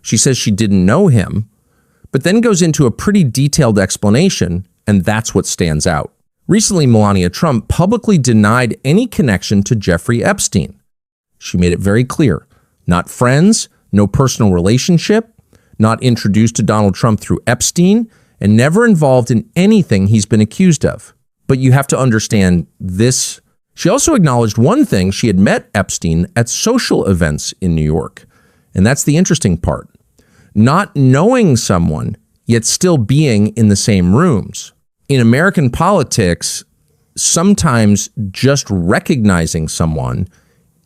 She says she didn't know him, but then goes into a pretty detailed explanation, and that's what stands out. Recently, Melania Trump publicly denied any connection to Jeffrey Epstein. She made it very clear, not friends, no personal relationship, not introduced to Donald Trump through Epstein, and never involved in anything he's been accused of. But you have to understand this. She also acknowledged one thing: she had met Epstein at social events in New York. And that's the interesting part. Not knowing someone, yet still being in the same rooms. In American politics, sometimes just recognizing someone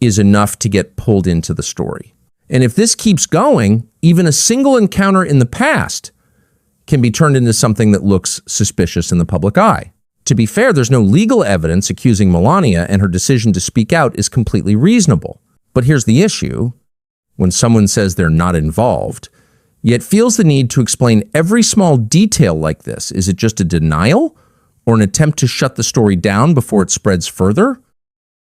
is enough to get pulled into the story. And if this keeps going, even a single encounter in the past can be turned into something that looks suspicious in the public eye. To be fair, there's no legal evidence accusing Melania, and her decision to speak out is completely reasonable. But here's the issue. When someone says they're not involved, yet feels the need to explain every small detail like this, is it just a denial or an attempt to shut the story down before it spreads further?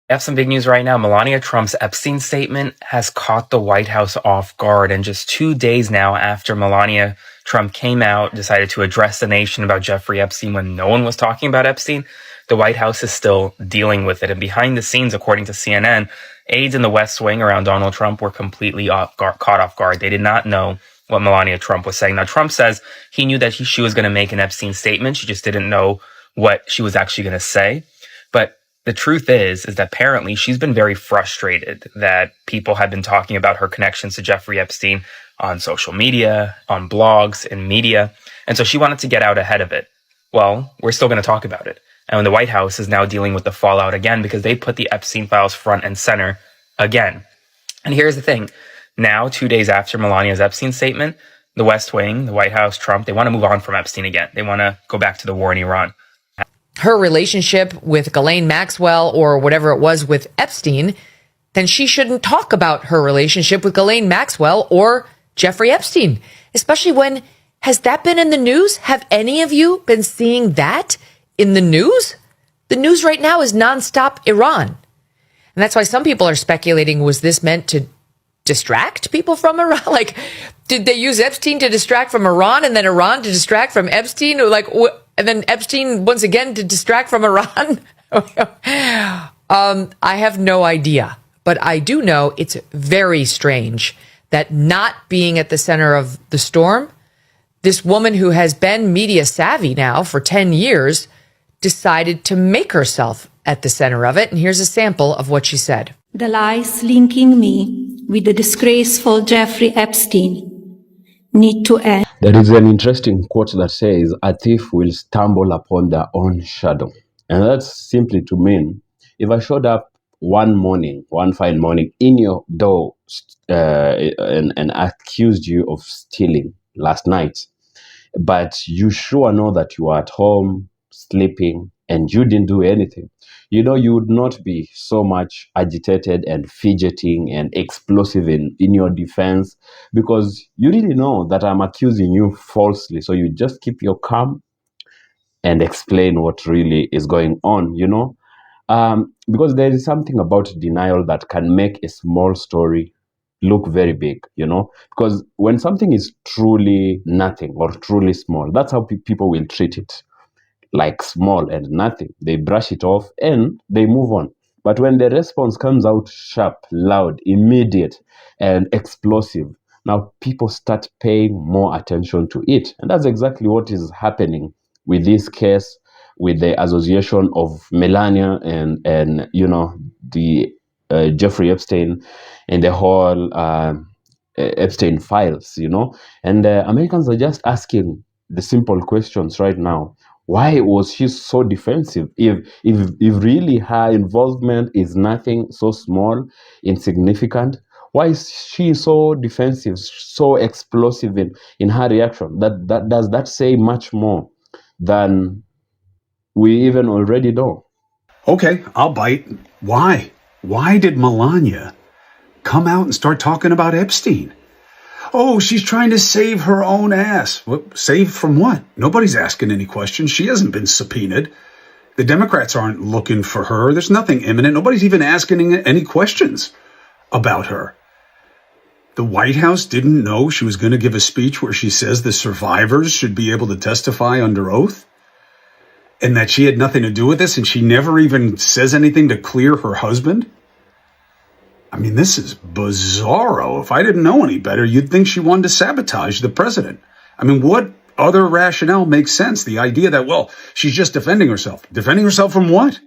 I have some big news right now. Melania Trump's Epstein statement has caught the White House off guard. And just 2 days now after Melania Trump came out, decided to address the nation about Jeffrey Epstein when no one was talking about Epstein, the White House is still dealing with it. And behind the scenes, according to CNN, aides in the West Wing around Donald Trump were completely caught off guard. They did not know what Melania Trump was saying. Now, Trump says he knew that she was going to make an Epstein statement. She just didn't know what she was actually going to say. But the truth is that apparently she's been very frustrated that people have been talking about her connections to Jeffrey Epstein on social media, on blogs, and media. And so she wanted to get out ahead of it. Well, we're still going to talk about it. And the White House is now dealing with the fallout again because they put the Epstein files front and center again. And here's the thing. Now, 2 days after Melania's Epstein statement, the West Wing, the White House, Trump, they want to move on from Epstein again. They want to go back to the war in Iran. Her relationship with Ghislaine Maxwell or whatever it was with Epstein, then she shouldn't talk about her relationship with Ghislaine Maxwell or Jeffrey Epstein, especially when, has that been in the news? Have any of you been seeing that in the news? The news right now is nonstop Iran. And that's why some people are speculating, was this meant to distract people from Iran? Like, did they use Epstein to distract from Iran and then Iran to distract from Epstein? Or like, and then Epstein once again to distract from Iran? I have no idea, but I do know it's very strange that not being at the center of the storm, this woman who has been media savvy now for 10 years decided to make herself at the center of it. And here's a sample of what she said. The lies linking me with the disgraceful Jeffrey Epstein need to end. There is an interesting quote that says, a thief will stumble upon their own shadow. And that's simply to mean, if I showed up one fine morning in your door and accused you of stealing last night, but you sure know that you are at home sleeping and you didn't do anything, you know, you would not be so much agitated and fidgeting and explosive in your defense, because you really know that I'm accusing you falsely. So you just keep your calm and explain what really is going on, you know, because there is something about denial that can make a small story look very big, you know, because when something is truly nothing or truly small, that's how people will treat it. Like small and nothing, they brush it off and they move on. But when the response comes out sharp, loud, immediate, and explosive, now people start paying more attention to it. And that's exactly what is happening with this case, with the association of Melania and you know, the Jeffrey Epstein and the whole Epstein files, you know. And Americans are just asking the simple questions right now. Why was she so defensive? If really her involvement is nothing, so small, insignificant, why is she so defensive, so explosive in her reaction? That does that say much more than we even already know? Okay, I'll bite. Why? Why did Melania come out and start talking about Epstein? Oh, she's trying to save her own ass. Well, save from what? Nobody's asking any questions. She hasn't been subpoenaed. The Democrats aren't looking for her. There's nothing imminent. Nobody's even asking any questions about her. The White House didn't know she was going to give a speech where she says the survivors should be able to testify under oath, and that she had nothing to do with this, and she never even says anything to clear her husband. I mean, this is bizarro. If I didn't know any better, you'd think she wanted to sabotage the president. I mean, what other rationale makes sense? The idea that, well, she's just defending herself. Defending herself from what?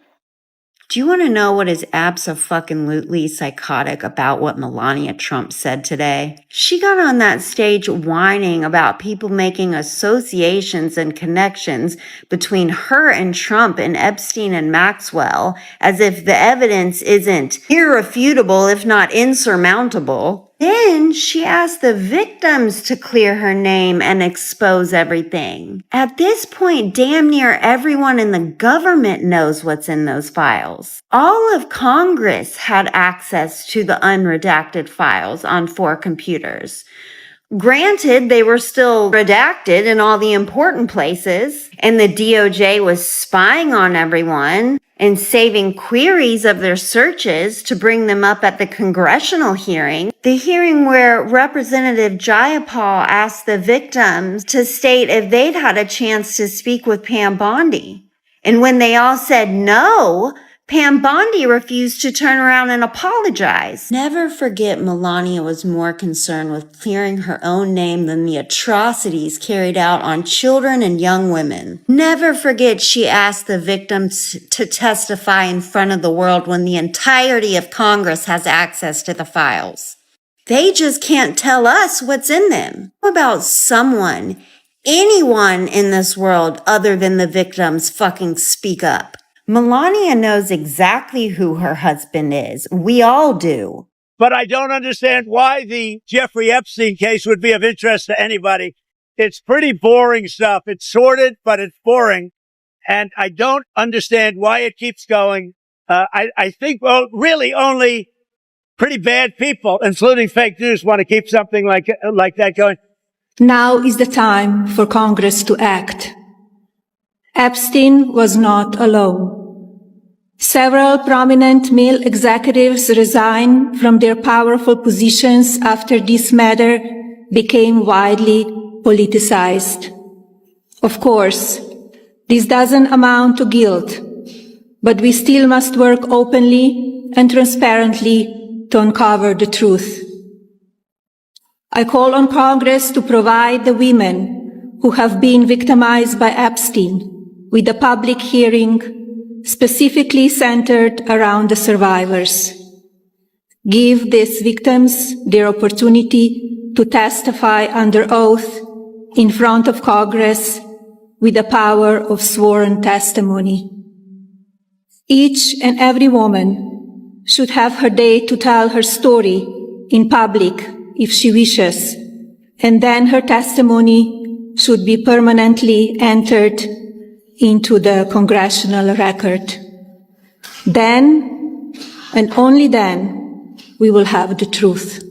Do you want to know what is abso-fucking-lutely psychotic about what Melania Trump said today? She got on that stage whining about people making associations and connections between her and Trump and Epstein and Maxwell, as if the evidence isn't irrefutable, if not insurmountable. Then she asked the victims to clear her name and expose everything. At this point, damn near everyone in the government knows what's in those files. All of Congress had access to the unredacted files on 4 computers. Granted, they were still redacted in all the important places, and the DOJ was spying on everyone and saving queries of their searches to bring them up at the congressional hearing. The hearing where Representative Jayapal asked the victims to state if they'd had a chance to speak with Pam Bondi. And when they all said no, Pam Bondi refused to turn around and apologize. Never forget Melania was more concerned with clearing her own name than the atrocities carried out on children and young women. Never forget she asked the victims to testify in front of the world when the entirety of Congress has access to the files. They just can't tell us what's in them. How about someone, anyone in this world other than the victims fucking speak up? Melania knows exactly who her husband is. We all do. But I don't understand why the Jeffrey Epstein case would be of interest to anybody. It's pretty boring stuff. It's sordid, but it's boring. And I don't understand why it keeps going. I think, well, really only pretty bad people, including fake news, want to keep something like that going. Now is the time for Congress to act. Epstein was not alone. Several prominent male executives resigned from their powerful positions after this matter became widely politicized. Of course, this doesn't amount to guilt, but we still must work openly and transparently to uncover the truth. I call on Congress to provide the women who have been victimized by Epstein with a public hearing specifically centered around the survivors. Give these victims their opportunity to testify under oath in front of Congress with the power of sworn testimony. Each and every woman should have her day to tell her story in public if she wishes, and then her testimony should be permanently entered into the congressional record. Then, and only then, we will have the truth.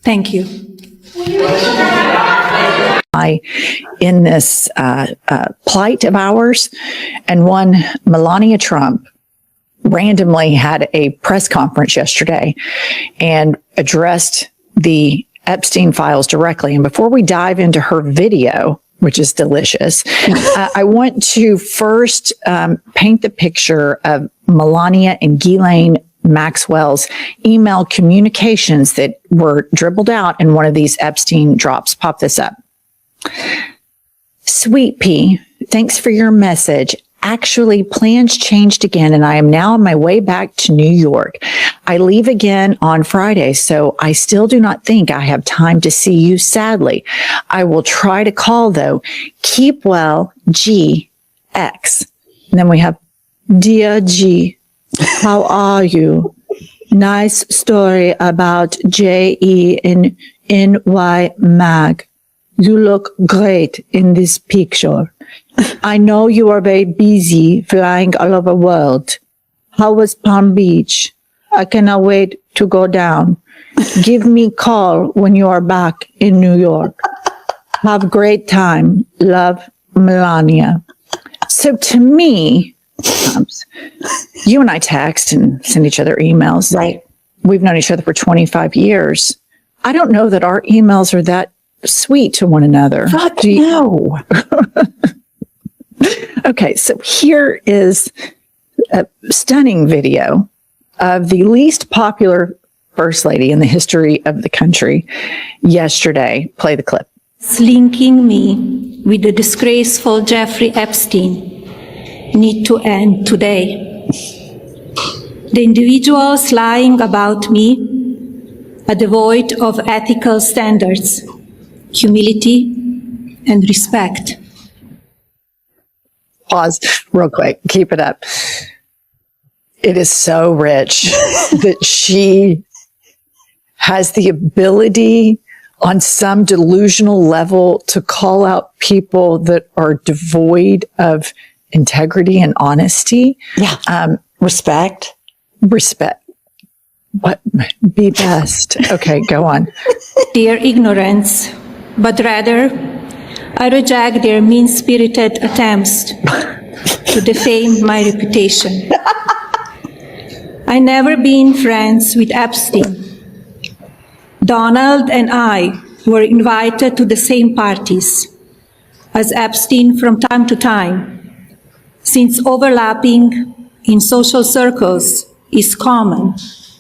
Thank you. In this plight of ours, and one, Melania Trump randomly had a press conference yesterday and addressed the Epstein files directly. And before we dive into her video, which is delicious, I want to first paint the picture of Melania and Ghislaine Maxwell's email communications that were dribbled out in one of these Epstein drops. Pop this up. Sweet Pea, thanks for your message. Actually, plans changed again, and I am now on my way back to New York. I leave again on Friday, so I still do not think I have time to see you, sadly. I will try to call, though. Keep well, GX. And then we have, Dear G, how are you? Nice story about JE in NY Mag. You look great in this picture. I know you are very busy flying all over the world. How was Palm Beach? I cannot wait to go down. Give me a call when you are back in New York. Have a great time. Love, Melania. So to me, you and I text and send each other emails. Right. We've known each other for 25 years. I don't know that our emails are that sweet to one another. Fuck no. Okay, so here is a stunning video of the least popular first lady in the history of the country yesterday. Play the clip. Linking me with the disgraceful Jeffrey Epstein need to end today. The individuals lying about me are devoid of ethical standards, humility, and respect. Pause real quick. Keep it up. It is so rich that she has the ability on some delusional level to call out people that are devoid of integrity and honesty. Yeah. Respect. What? Be best. Okay, go on. Their ignorance, but rather I reject their mean-spirited attempts to defame my reputation. I never been friends with Epstein. Donald and I were invited to the same parties as Epstein from time to time, since overlapping in social circles is common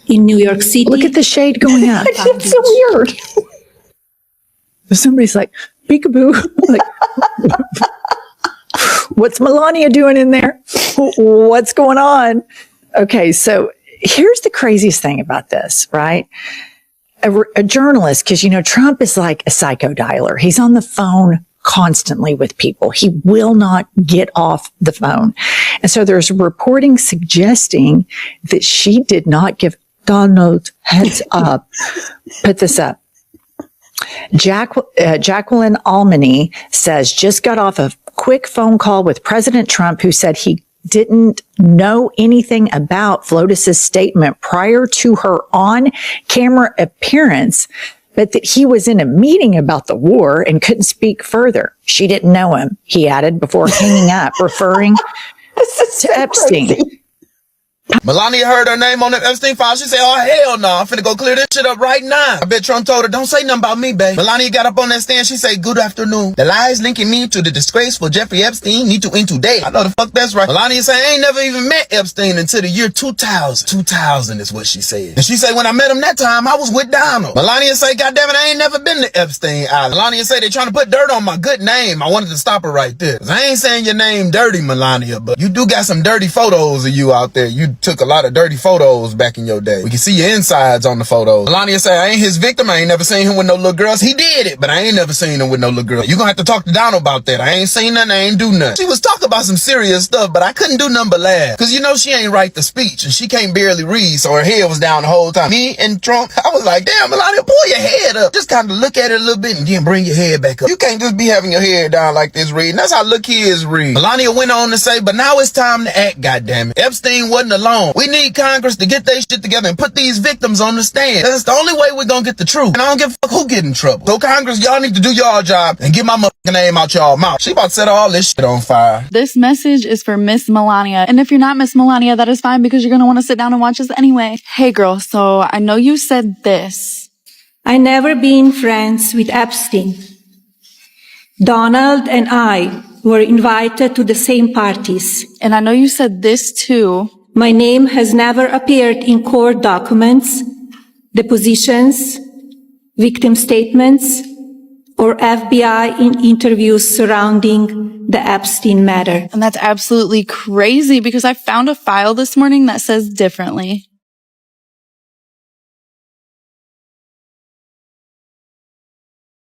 in New York City. Look at the shade going up. It's so weird. Somebody's like, peekaboo. Like, what's Melania doing in there? What's going on? Okay, so here's the craziest thing about this, right? A journalist, because, you know, Trump is like a psycho dialer. He's on the phone constantly with people. He will not get off the phone. And so there's reporting suggesting that she did not give Donald heads up. Put this up. Jacqueline Almany says, just got off a quick phone call with President Trump, who said he didn't know anything about Flotus's statement prior to her on-camera appearance, but that he was in a meeting about the war and couldn't speak further. She didn't know him, he added before hanging up, referring to Epstein. Crazy. Melania heard her name on the Epstein file. She said, oh, hell no. I'm finna go clear this shit up right now. I bet Trump told her, don't say nothing about me, babe. Melania got up on that stand. She said, good afternoon. The lies linking me to the disgraceful Jeffrey Epstein need to end today. I know the fuck that's right. Melania said, I ain't never even met Epstein until the year 2000. 2000 is what she said. And she said, when I met him that time, I was with Donald. Melania said, goddamn it, I ain't never been to Epstein Island. Melania said, they trying to put dirt on my good name. I wanted to stop her right there. 'Cause I ain't saying your name dirty, Melania, but you do got some dirty photos of you out there. You took a lot of dirty photos back in your day. We can see your insides on the photos. Melania said, I ain't his victim. I ain't never seen him with no little girls. He did it, but I ain't never seen him with no little girl. You gonna have to talk to Donald about that. I ain't seen nothing. I ain't do nothing. She was talking about some serious stuff, but I couldn't do nothing but laugh. Cause you know she ain't write the speech and she can't barely read, so her head was down the whole time. Me and Trump, I was like, damn, Melania, pull your head up. Just kind of look at it a little bit and then bring your head back up. You can't just be having your head down like this reading. That's how little kids read. Melania went on to say, but now it's time to act, goddammit. Epstein wasn't alone. We need Congress to get their shit together and put these victims on the stand. That's the only way we're gonna get the truth. And I don't give a fuck who get in trouble. So Congress, y'all need to do your job and get my motherfucking name out y'all mouth. She about to set all this shit on fire. This message is for Miss Melania. And if you're not Miss Melania, that is fine because you're gonna want to sit down and watch this anyway. Hey girl, so I know you said this. I never been friends with Epstein. Donald and I were invited to the same parties. And I know you said this too. My name has never appeared in court documents, depositions, victim statements, or FBI in interviews surrounding the Epstein matter. And that's absolutely crazy because I found a file this morning that says differently.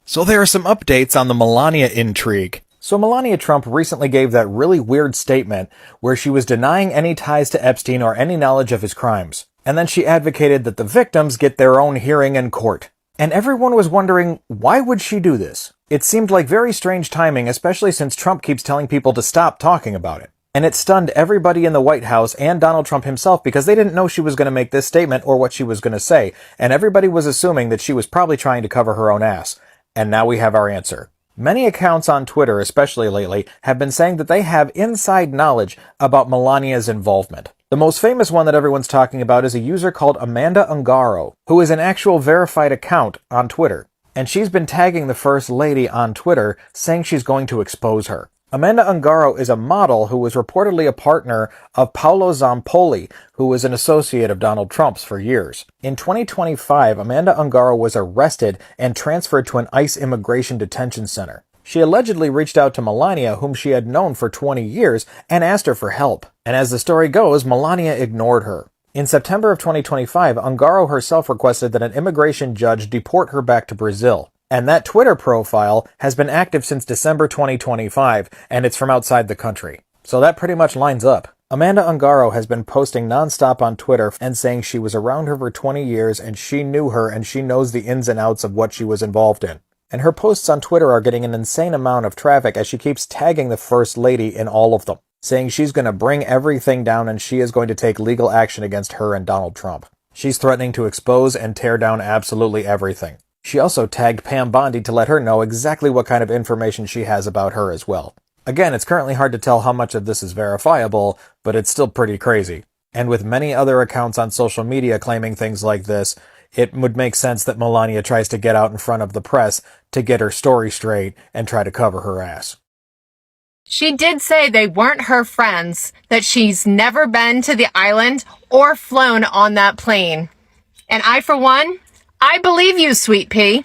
So there are some updates on the Melania intrigue. So Melania Trump recently gave that really weird statement where she was denying any ties to Epstein or any knowledge of his crimes. And then she advocated that the victims get their own hearing in court. And everyone was wondering, why would she do this? It seemed like very strange timing, especially since Trump keeps telling people to stop talking about it. And it stunned everybody in the White House and Donald Trump himself because they didn't know she was going to make this statement or what she was going to say. And everybody was assuming that she was probably trying to cover her own ass. And now we have our answer. Many accounts on Twitter, especially lately, have been saying that they have inside knowledge about Melania's involvement. The most famous one that everyone's talking about is a user called Amanda Ungaro, who is an actual verified account on Twitter. And she's been tagging the First Lady on Twitter, saying she's going to expose her. Amanda Ungaro is a model who was reportedly a partner of Paolo Zampoli, who was an associate of Donald Trump's for years. In 2025, Amanda Ungaro was arrested and transferred to an ICE immigration detention center. She allegedly reached out to Melania, whom she had known for 20 years, and asked her for help. And as the story goes, Melania ignored her. In September of 2025, Ungaro herself requested that an immigration judge deport her back to Brazil. And that Twitter profile has been active since December 2025, and it's from outside the country. So that pretty much lines up. Amanda Ungaro has been posting nonstop on Twitter and saying she was around her for 20 years and she knew her and she knows the ins and outs of what she was involved in. And her posts on Twitter are getting an insane amount of traffic as she keeps tagging the First Lady in all of them, saying she's going to bring everything down and she is going to take legal action against her and Donald Trump. She's threatening to expose and tear down absolutely everything. She also tagged Pam Bondi to let her know exactly what kind of information she has about her as well. Again, it's currently hard to tell how much of this is verifiable, but it's still pretty crazy. And with many other accounts on social media claiming things like this, it would make sense that Melania tries to get out in front of the press to get her story straight and try to cover her ass. She did say they weren't her friends, that she's never been to the island or flown on that plane. And I, for one, I believe you, Sweet Pea.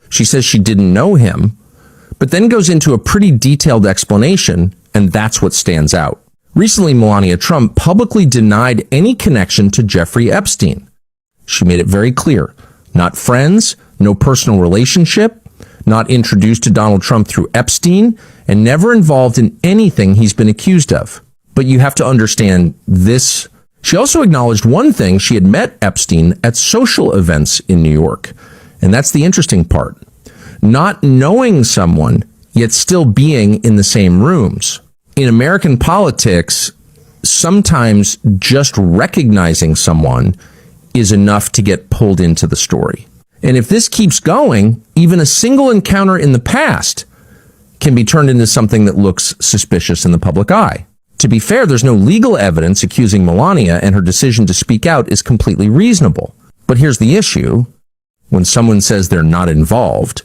She says she didn't know him, but then goes into a pretty detailed explanation, and that's what stands out. Recently, Melania Trump publicly denied any connection to Jeffrey Epstein. She made it very clear, not friends, no personal relationship, not introduced to Donald Trump through Epstein, and never involved in anything he's been accused of. But you have to understand this. She also acknowledged one thing: she had met Epstein at social events in New York. And that's the interesting part. Not knowing someone, yet still being in the same rooms. In American politics, sometimes just recognizing someone is enough to get pulled into the story. And if this keeps going, even a single encounter in the past can be turned into something that looks suspicious in the public eye. To be fair, there's no legal evidence accusing Melania, and her decision to speak out is completely reasonable. But here's the issue. When someone says they're not involved,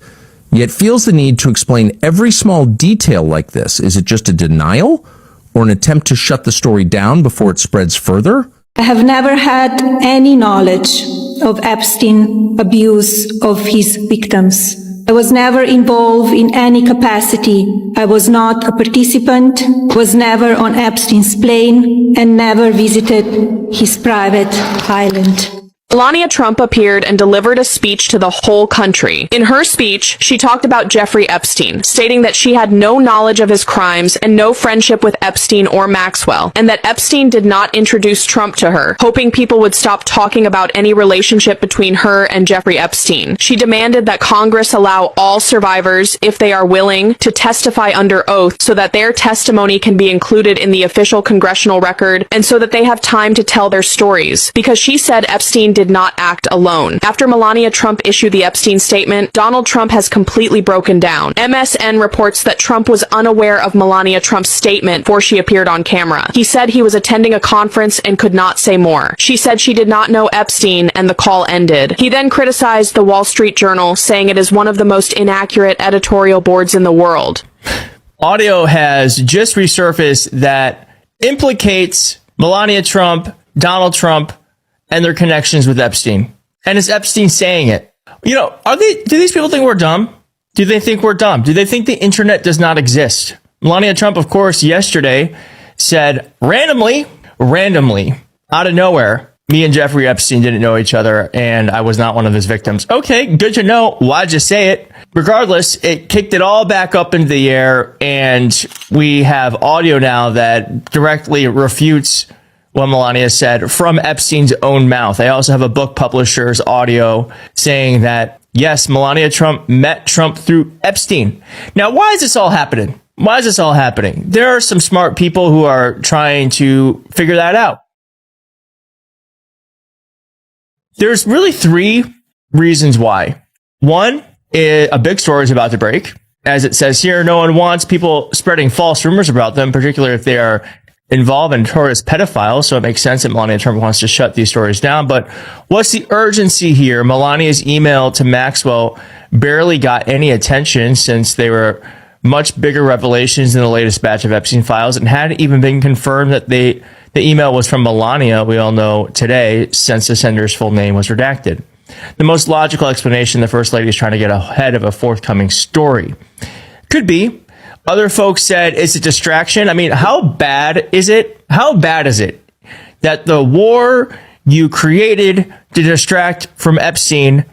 yet feels the need to explain every small detail like this, is it just a denial or an attempt to shut the story down before it spreads further? I have never had any knowledge of Epstein abuse of his victims. I was never involved in any capacity. I was not a participant, was never on Epstein's plane, and never visited his private island. Melania Trump appeared and delivered a speech to the whole country. In her speech, she talked about Jeffrey Epstein, stating that she had no knowledge of his crimes and no friendship with Epstein or Maxwell, and that Epstein did not introduce Trump to her, hoping people would stop talking about any relationship between her and Jeffrey Epstein. She demanded that Congress allow all survivors, if they are willing, to testify under oath so that their testimony can be included in the official congressional record and so that they have time to tell their stories, because she said Epstein did not act alone. After Melania Trump issued the Epstein statement, Donald Trump has completely broken down. MSN reports that Trump was unaware of Melania Trump's statement before she appeared on camera. He said he was attending a conference and could not say more. She said she did not know Epstein, and the call ended. He then criticized the Wall Street Journal, saying it is one of the most inaccurate editorial boards in the world. Audio has just resurfaced that implicates Melania Trump, Donald Trump, and their connections with Epstein. And is Epstein saying it? You know, do these people think we're dumb? Do they think we're dumb? Do they think the internet does not exist? Melania Trump, of course, yesterday said randomly, out of nowhere, me and Jeffrey Epstein didn't know each other and I was not one of his victims. Okay, good to know. Why'd you say it? Regardless, it kicked it all back up into the air, and we have audio now that directly refutes what Melania said from Epstein's own mouth. I also have a book publisher's audio saying that, yes, Melania Trump met Trump through Epstein. Now, why is this all happening? Why is this all happening? There are some smart people who are trying to figure that out. There's really three reasons why. One, a big story is about to break. As it says here, no one wants people spreading false rumors about them, particularly if they are involve a notorious pedophile, so it makes sense that Melania Trump wants to shut these stories down. But what's the urgency here? Melania's email to Maxwell barely got any attention since they were much bigger revelations in the latest batch of Epstein files, and hadn't even been confirmed that the email was from Melania, we all know today, since the sender's full name was redacted. The most logical explanation, the First Lady is trying to get ahead of a forthcoming story. Could be. Other folks said it's a distraction. I mean, how bad is it? How bad is it that the war you created to distract from Epstein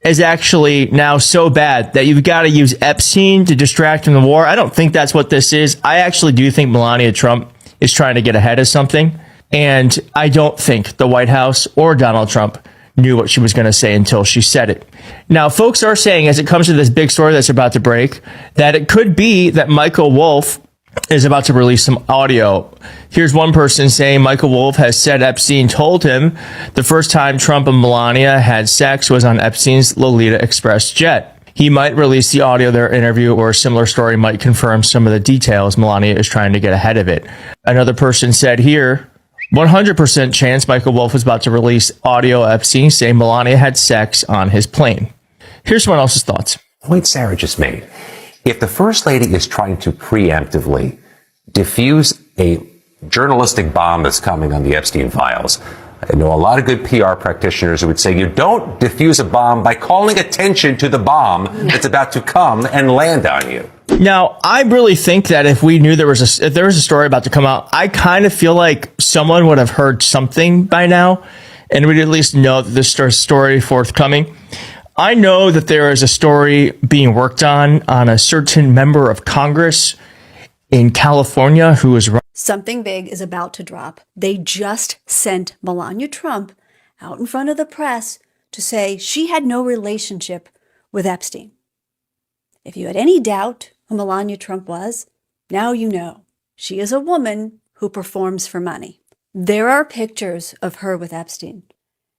is actually now so bad that you've got to use Epstein to distract from the war? I don't think that's what this is. I actually do think Melania Trump is trying to get ahead of something. And I don't think the White House or Donald Trump knew what she was going to say until she said it. Now, folks are saying, as it comes to this big story that's about to break, that it could be that Michael Wolff is about to release some audio. Here's one person saying Michael Wolff has said Epstein told him the first time Trump and Melania had sex was on Epstein's Lolita Express jet. He might release the audio of their interview, or a similar story might confirm some of the details. Melania is trying to get ahead of it. Another person said here, 100% chance Michael Wolff was about to release audio of Epstein saying Melania had sex on his plane. Here's someone else's thoughts. Point Sarah just made. If the First Lady is trying to preemptively diffuse a journalistic bomb that's coming on the Epstein files, I know a lot of good PR practitioners who would say you don't diffuse a bomb by calling attention to the bomb that's about to come and land on you. Now, I really think that if we knew if there was a story about to come out, I kind of feel like someone would have heard something by now, and we'd at least know that this story forthcoming. I know that there is a story being worked on a certain member of Congress in California who is... Something big is about to drop. They just sent Melania Trump out in front of the press to say she had no relationship with Epstein. If you had any doubt who Melania Trump was, now you know. She is a woman who performs for money. There are pictures of her with Epstein,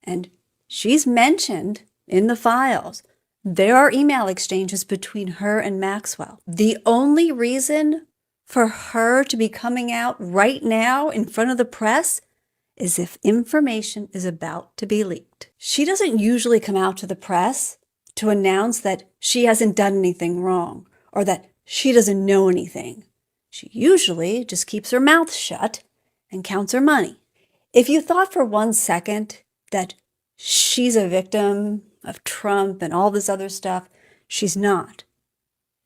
and she's mentioned in the files. There are email exchanges between her and Maxwell. The only reason for her to be coming out right now in front of the press is if information is about to be leaked. She doesn't usually come out to the press to announce that she hasn't done anything wrong or that she doesn't know anything. She usually just keeps her mouth shut and counts her money. If you thought for 1 second that she's a victim of Trump and all this other stuff, she's not.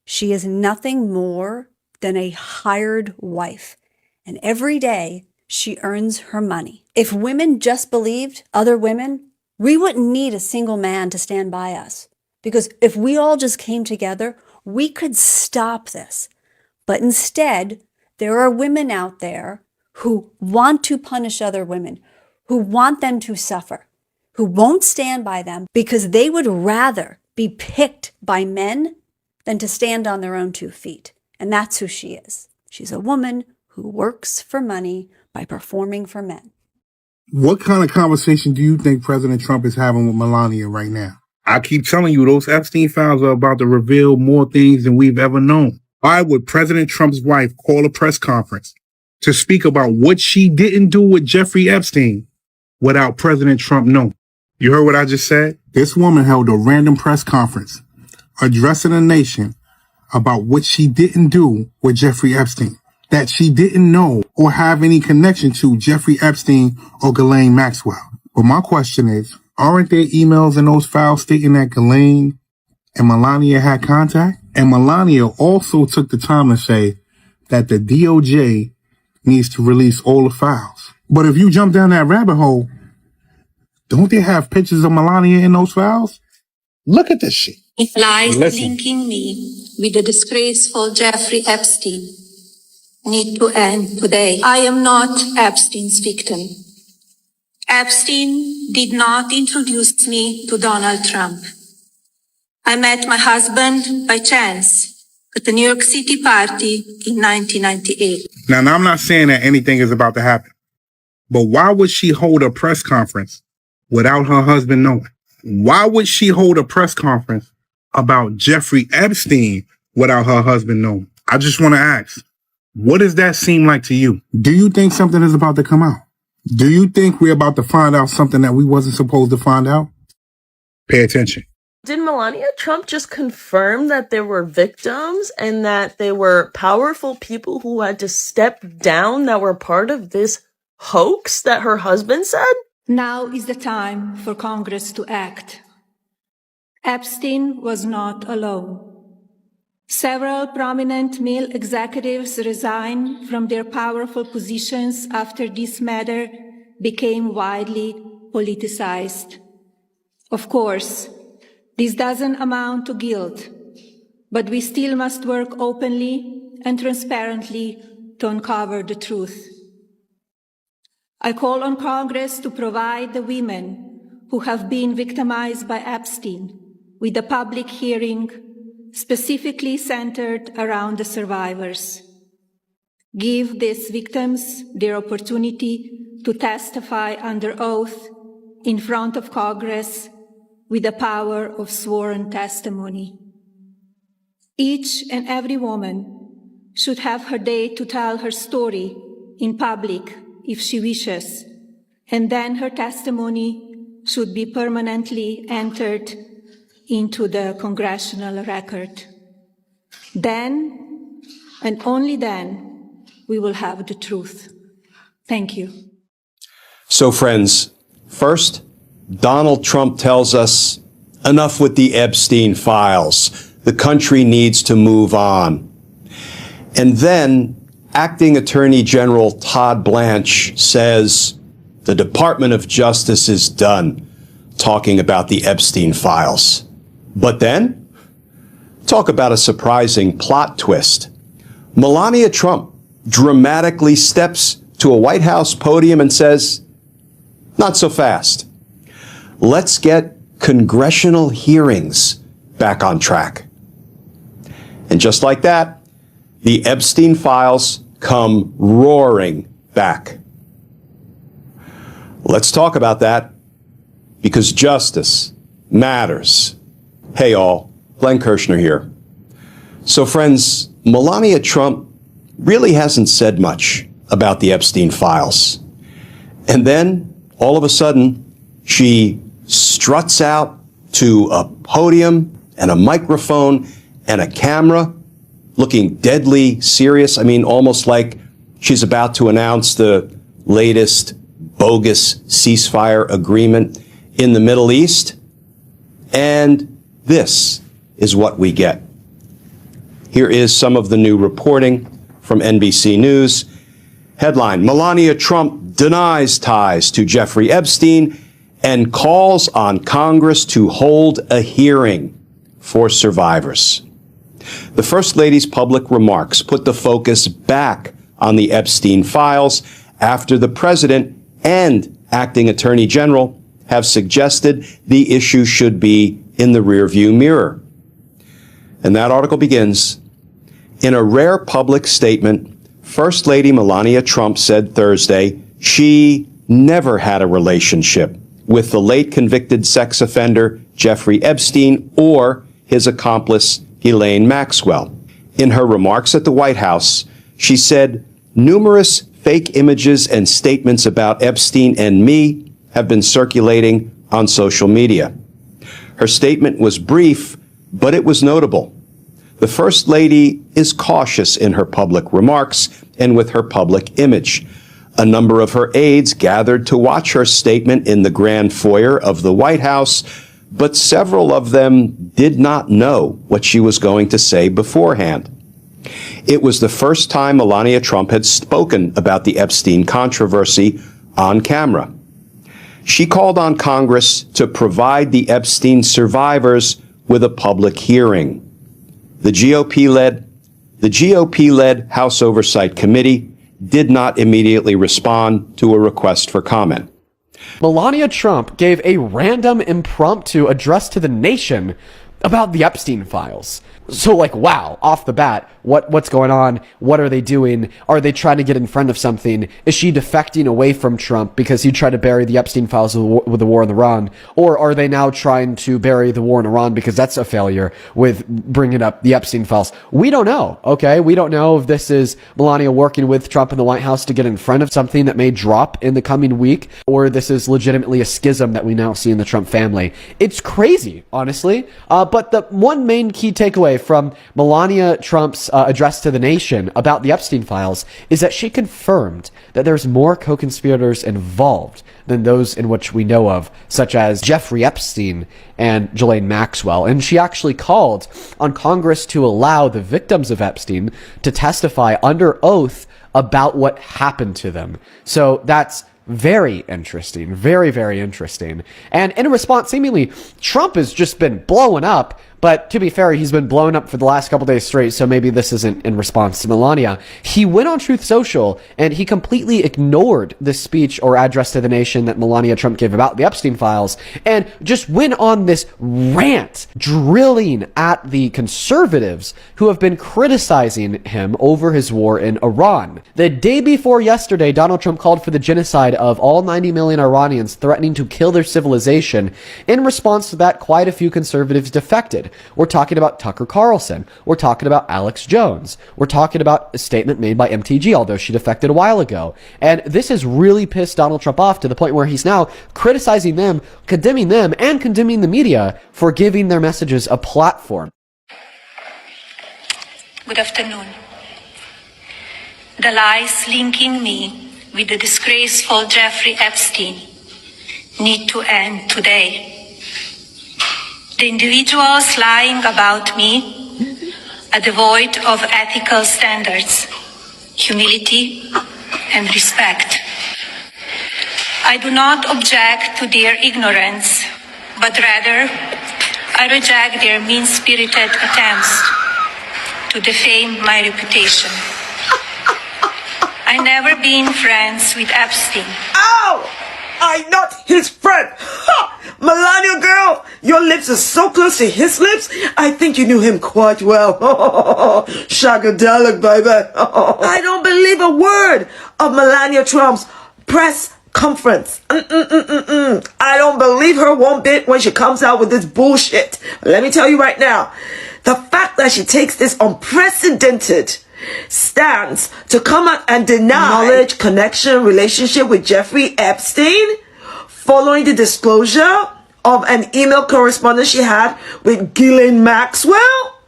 She is nothing more than a hired wife, and every day she earns her money. If women just believed other women, we wouldn't need a single man to stand by us, because if we all just came together, we could stop this. But instead, there are women out there who want to punish other women, who want them to suffer, who won't stand by them because they would rather be picked by men than to stand on their own 2 feet. And that's who she is. She's a woman who works for money by performing for men. What kind of conversation do you think President Trump is having with Melania right now? I keep telling you, those Epstein files are about to reveal more things than we've ever known. Why would President Trump's wife call a press conference to speak about what she didn't do with Jeffrey Epstein without President Trump knowing? You heard what I just said? This woman held a random press conference addressing the nation about what she didn't do with Jeffrey Epstein, that she didn't know or have any connection to Jeffrey Epstein or Ghislaine Maxwell. But my question is, aren't there emails in those files stating that Ghislaine and Melania had contact? And Melania also took the time to say that the DOJ needs to release all the files. But if you jump down that rabbit hole, don't they have pictures of Melania in those files? Look at this shit. If lies linking me with the disgraceful Jeffrey Epstein need to end today. I am not Epstein's victim. Epstein did not introduce me to Donald Trump. I met my husband by chance at the New York City party in 1998. Now, I'm not saying that anything is about to happen, but why would she hold a press conference without her husband knowing? Why would she hold a press conference about Jeffrey Epstein without her husband knowing? I just want to ask, What does that seem like to you? Do you think something is about to come out? Do you think we're about to find out something that we wasn't supposed to find out? Pay attention. Did Melania Trump just confirm that there were victims and that they were powerful people who had to step down that were part of this hoax that her husband said? Now is the time for Congress to act. Epstein was not alone. Several prominent male executives resigned from their powerful positions after this matter became widely politicized. Of course, this doesn't amount to guilt, but we still must work openly and transparently to uncover the truth. I call on Congress to provide the women who have been victimized by Epstein with a public hearing specifically centered around the survivors. Give these victims their opportunity to testify under oath in front of Congress with the power of sworn testimony. Each and every woman should have her day to tell her story in public if she wishes, and then her testimony should be permanently entered into the congressional record. Then, and only then, we will have the truth. Thank you. So friends, first, Donald Trump tells us, enough with the Epstein files. The country needs to move on. And then, Acting Attorney General Todd Blanche says, the Department of Justice is done talking about the Epstein files. But then, talk about a surprising plot twist. Melania Trump dramatically steps to a White House podium and says, not so fast. Let's get congressional hearings back on track. And just like that, the Epstein files come roaring back. Let's talk about that, because justice matters. Hey all, Glenn Kirshner here. So friends, Melania Trump really hasn't said much about the Epstein files. And then, all of a sudden, she struts out to a podium and a microphone and a camera, looking deadly serious. I mean, almost like she's about to announce the latest bogus ceasefire agreement in the Middle East. And this is what we get. Here is some of the new reporting from NBC News. Headline, Melania Trump denies ties to Jeffrey Epstein and calls on Congress to hold a hearing for survivors. The First Lady's public remarks put the focus back on the Epstein files after the president and acting attorney general have suggested the issue should be in the rearview mirror. And that article begins, in a rare public statement, First Lady Melania Trump said Thursday she never had a relationship with the late convicted sex offender Jeffrey Epstein or his accomplice Ghislaine Maxwell. In her remarks at the White House, she said, numerous fake images and statements about Epstein and me have been circulating on social media. Her statement was brief, but it was notable. The First Lady is cautious in her public remarks and with her public image. A number of her aides gathered to watch her statement in the grand foyer of the White House, but several of them did not know what she was going to say beforehand. It was the first time Melania Trump had spoken about the Epstein controversy on camera. She called on Congress to provide the Epstein survivors with a public hearing. The GOP-led House Oversight Committee did not immediately respond to a request for comment. Melania Trump gave a random impromptu address to the nation, about the Epstein files. So like, wow, off the bat, what's going on? What are they doing? Are they trying to get in front of something? Is she defecting away from Trump because he tried to bury the Epstein files with the war in Iran? Or are they now trying to bury the war in Iran because that's a failure with bringing up the Epstein files? We don't know, okay? We don't know if this is Melania working with Trump in the White House to get in front of something that may drop in the coming week, or this is legitimately a schism that we now see in the Trump family. It's crazy, honestly. But the one main key takeaway from Melania Trump's address to the nation about the Epstein files is that she confirmed that there's more co-conspirators involved than those in which we know of, such as Jeffrey Epstein and Ghislaine Maxwell. And she actually called on Congress to allow the victims of Epstein to testify under oath about what happened to them. So that's very interesting. Very, very interesting. And in response, seemingly, Trump has just been blowing up. But to be fair, he's been blown up for the last couple days straight, so maybe this isn't in response to Melania. He went on Truth Social, and he completely ignored the speech or address to the nation that Melania Trump gave about the Epstein files, and just went on this rant, drilling at the conservatives who have been criticizing him over his war in Iran. The day before yesterday, Donald Trump called for the genocide of all 90 million Iranians, threatening to kill their civilization. In response to that, quite a few conservatives defected. We're talking about Tucker Carlson. We're talking about Alex Jones. We're talking about a statement made by MTG, although she defected a while ago. And this has really pissed Donald Trump off to the point where he's now criticizing them, and condemning the media for giving their messages a platform. Good afternoon. The lies linking me with the disgraceful Jeffrey Epstein need to end today. The individuals lying about me are devoid of ethical standards, humility, and respect. I do not object to their ignorance, but rather I reject their mean-spirited attempts to defame my reputation. I never been friends with Epstein. Ow! I'm not his friend. Ha! Melania girl, your lips are so close to his lips. I think you knew him quite well. Shagadelic, baby. I don't believe a word of Melania Trump's press conference. I don't believe her one bit when she comes out with this bullshit. Let me tell you right now, the fact that she takes this unprecedented stance to come out and deny knowledge, connection, relationship with Jeffrey Epstein following the disclosure of an email correspondence she had with Ghislaine Maxwell.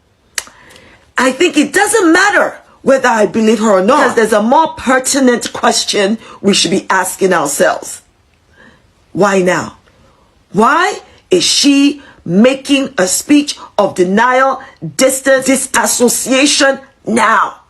I think it doesn't matter whether I believe her or not, because there's a more pertinent question we should be asking ourselves. Why now? Why is she making a speech of denial, distance, disassociation now?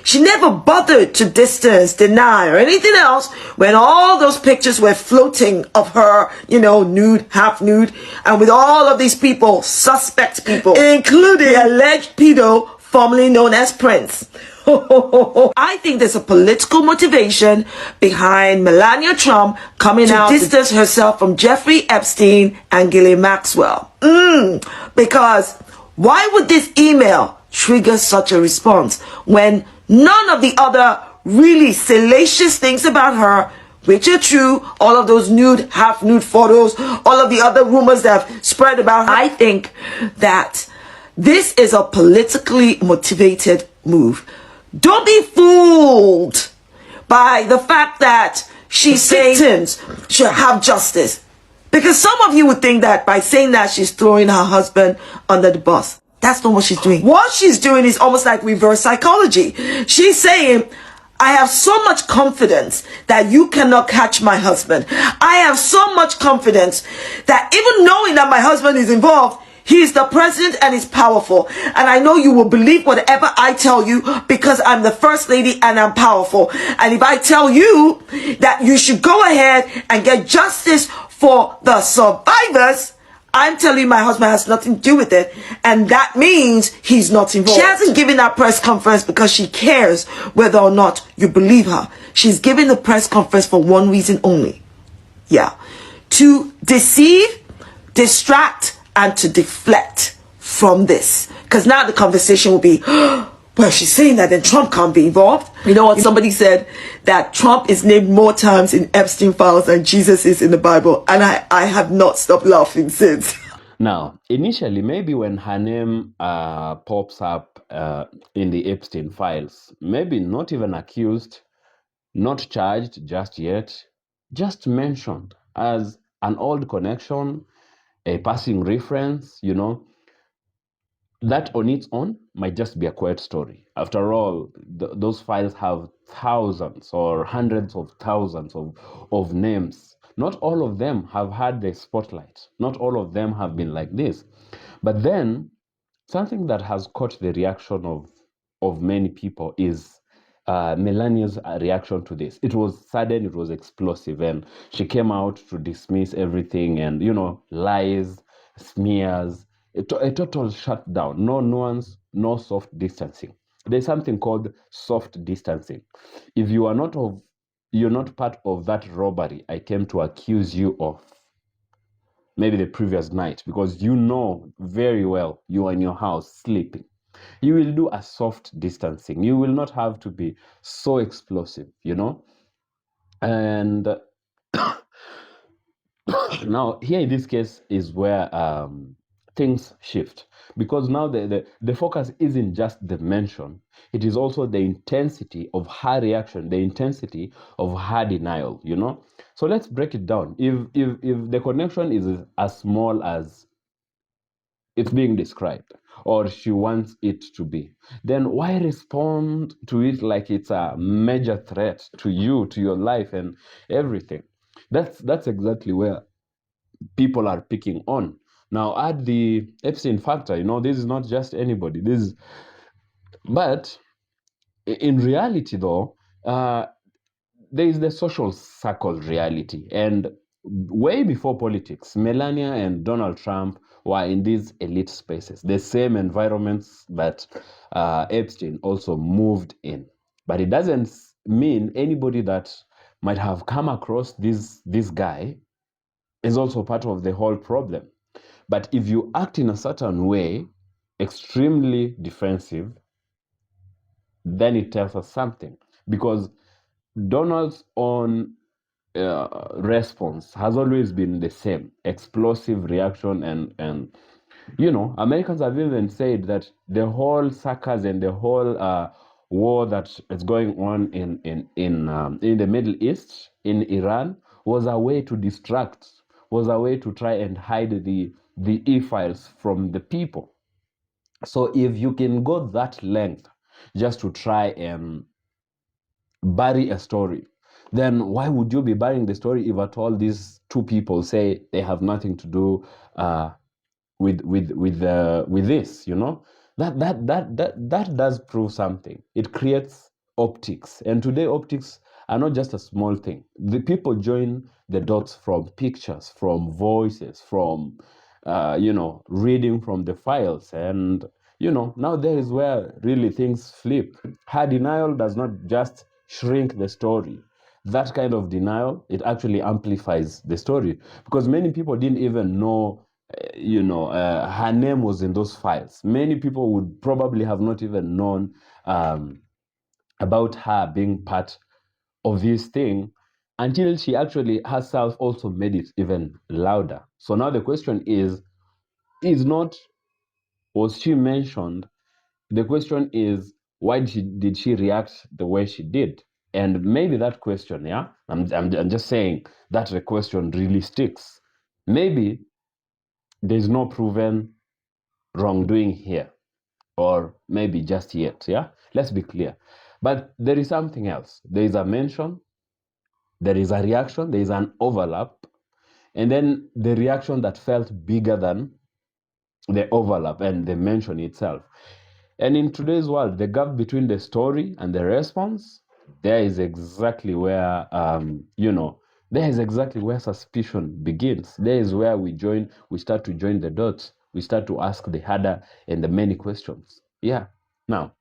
She never bothered to distance, deny, or anything else when all those pictures were floating of her, nude, half nude, and with all of these people, suspect people, including the alleged pedo formerly known as Prince. I think there's a political motivation behind Melania Trump coming out to distance herself from Jeffrey Epstein and Ghislaine Maxwell. Because why would this email trigger such a response when none of the other really salacious things about her, which are true, all of those nude, half nude photos, all of the other rumors that have spread about her? I think that this is a politically motivated move. Don't be fooled by the fact that she's saying victims should have justice. Because some of you would think that by saying that she's throwing her husband under the bus. That's not what she's doing. What she's doing is almost like reverse psychology. She's saying, I have so much confidence that you cannot catch my husband. I have so much confidence that even knowing that my husband is involved, he is the president and is powerful. And I know you will believe whatever I tell you because I'm the first lady and I'm powerful. And if I tell you that you should go ahead and get justice for the survivors, I'm telling you my husband has nothing to do with it. And that means he's not involved. She hasn't given that press conference because she cares whether or not you believe her. She's giving the press conference for one reason only. Yeah. To deceive, distract, and to deflect from this. Because now the conversation will be, well, she's saying that then Trump can't be involved. You know what? Somebody said that Trump is named more times in Epstein files than Jesus is in the Bible. And I have not stopped laughing since. Now, initially, maybe when her name pops up in the Epstein files, maybe not even accused, not charged just yet, just mentioned as an old connection, a passing reference, you know, that on its own might just be a quiet story. After all, those files have thousands or hundreds of thousands of names. Not all of them have had the spotlight. Not all of them have been like this. But then, something that has caught the reaction of many people is Melania's reaction to this. It was sudden, it was explosive, and she came out to dismiss everything and, you know, lies, smears, a total shutdown. No nuance, no soft distancing. There's something called soft distancing. If you're not part of that robbery I came to accuse you of, maybe the previous night, because you know very well you are in your house sleeping, you will do a soft distancing. You will not have to be so explosive, you know? And now, here in this case is where things shift. Because now the focus isn't just the mention, it is also the intensity of her reaction, the intensity of her denial, you know? So let's break it down. If the connection is as small as it's being described, or she wants it to be, then why respond to it like it's a major threat to you, to your life and everything? That's exactly where people are picking on. Now add the Epstein factor, you know, this is not just anybody. But in reality though, there is the social circle reality. And way before politics, Melania and Donald Trump were in these elite spaces, the same environments that Epstein also moved in. But it doesn't mean anybody that might have come across this guy is also part of the whole problem. But if you act in a certain way, extremely defensive, then it tells us something. Because Donald's own response has always been the same, explosive reaction, and you know, Americans have even said that the whole circus and the whole war that is going on in the Middle East, in Iran, was a way to distract, was a way to try and hide the e-files from the people. So if you can go that length just to try and bury a story, then why would you be burying the story if at all these two people say they have nothing to do with this? You know, that does prove something. It creates optics, and today optics are not just a small thing. The people join the dots from pictures, from voices, from you know, reading from the files, and you know, now there is where really things flip. Her denial does not just shrink the story. That kind of denial, it actually amplifies the story, because many people didn't even know her name was in those files. Many people would probably have not even known about her being part of this thing until she actually herself also made it even louder. So now the question is not, was she mentioned? The question is, why did she react the way she did? And maybe that question, yeah, I'm just saying that the question really sticks. Maybe there's no proven wrongdoing here, or maybe just yet, yeah? Let's be clear. But there is something else. There is a mention, there is a reaction, there is an overlap, and then the reaction that felt bigger than the overlap and the mention itself. And in today's world, the gap between the story and the response, there is exactly where, there is exactly where suspicion begins. There is where we start to join the dots. We start to ask the harder and the many questions. Yeah. Now,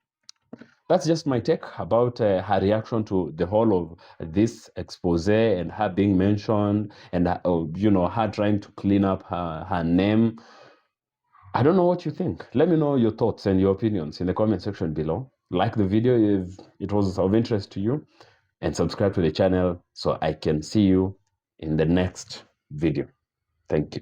that's just my take about her reaction to the whole of this expose and her being mentioned and, her trying to clean up her name. I don't know what you think. Let me know your thoughts and your opinions in the comment section below. Like the video if it was of interest to you, and subscribe to the channel so I can see you in the next video. Thank you.